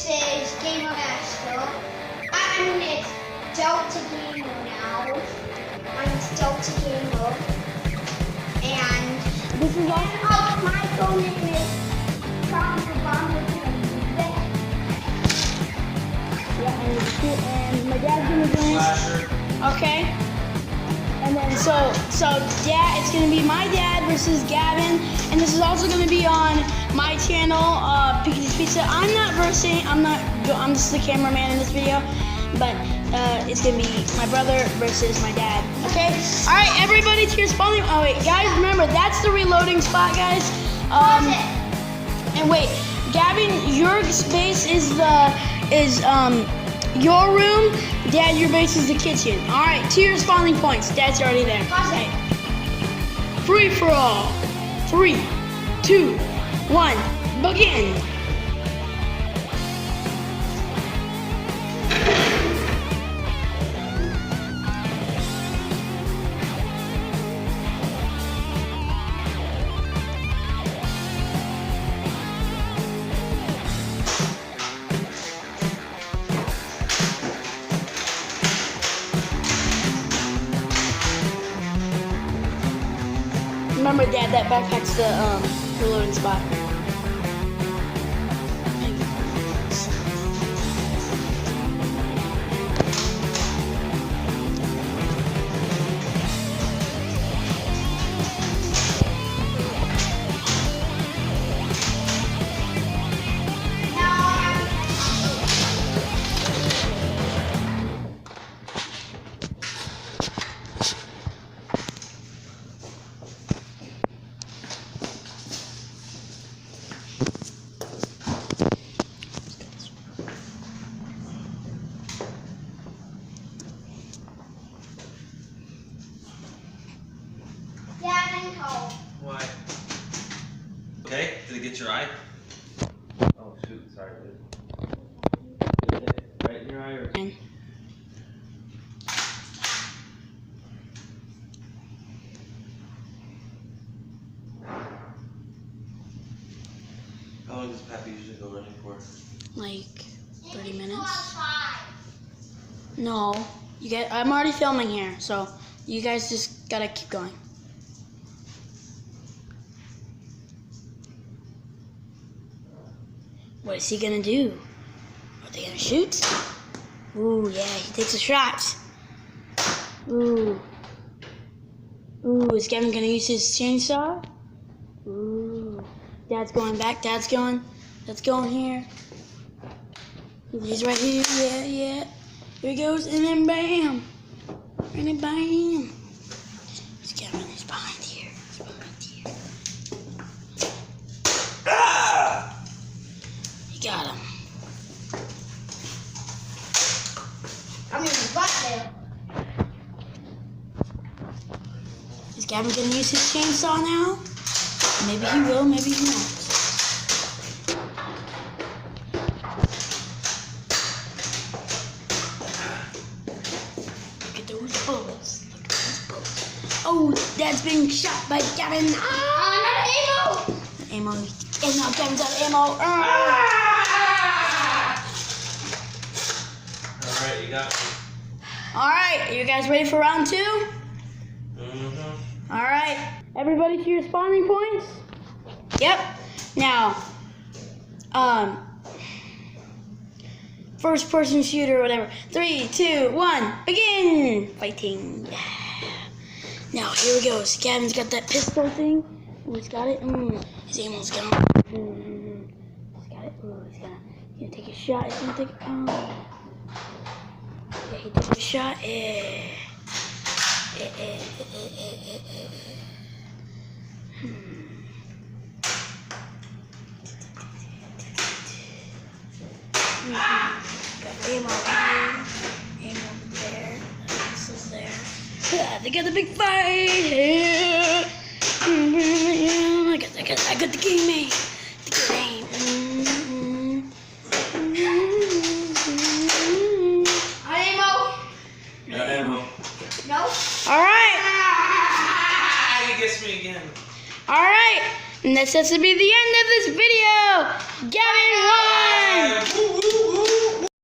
is Gamer Master. I mean, it's Delta Gamer now. I'm Delta Gamer. And This is all. my phone name is Tom the Bomber. Yeah, and my dad's gonna join. Okay. And then so dad, it's gonna be my dad versus Gavin, and this is also gonna be on my channel, Pikachu's Pizza. I'm just the cameraman in this video, but it's gonna be my brother versus my dad. Okay. All right, everybody, to your spawning. Oh wait, guys, remember that's the reloading spot, guys. And wait, Gavin, your space is your room. Dad, your base is the kitchen. All right, to your spawning points. Dad's already there. Okay. Free for all. 3, 2, 1, begin. Remember, Dad, that backpack's the reloading spot. Why? Okay, did it get your eye? Oh shoot, sorry dude. Did it hit right in your eye or? How long does Pappy usually go running for? Like 30 minutes. No, I'm already filming here, so you guys just gotta keep going. What is he gonna do? Are they gonna shoot? Ooh, yeah, he takes a shot. Ooh. Ooh, is Gavin gonna use his chainsaw? Ooh. Dad's going back, Dad's going here. He's right here, yeah. Here he goes, and then bam! And then bam! He's Gavin, he's behind here. Got him. I'm in the butt there. Is Gavin gonna use his chainsaw now? Maybe he will, maybe he won't. Look at those bullets. Oh, Dad's being shot by Gavin. Not ammo! Ammo. And now Gavin's out of ammo. Alright, you got me. Alright, you guys ready for round 2? Mm-hmm. Alright, everybody to your spawning points? Yep. Now, first person shooter, whatever. 3, 2, 1, begin! Fighting. Now, here we go. Gavin's got that pistol thing. Ooh, he's got it. His ammo's gone. He's got it. Ooh, he's gonna take a shot. He's gonna take yeah, he took a shot. Got ammo there. This is there. They got the big fight here. I got the game, mate. The game. Ammo? No? Alright. You guessed me again. Alright. And this has to be the end of this video. Gavin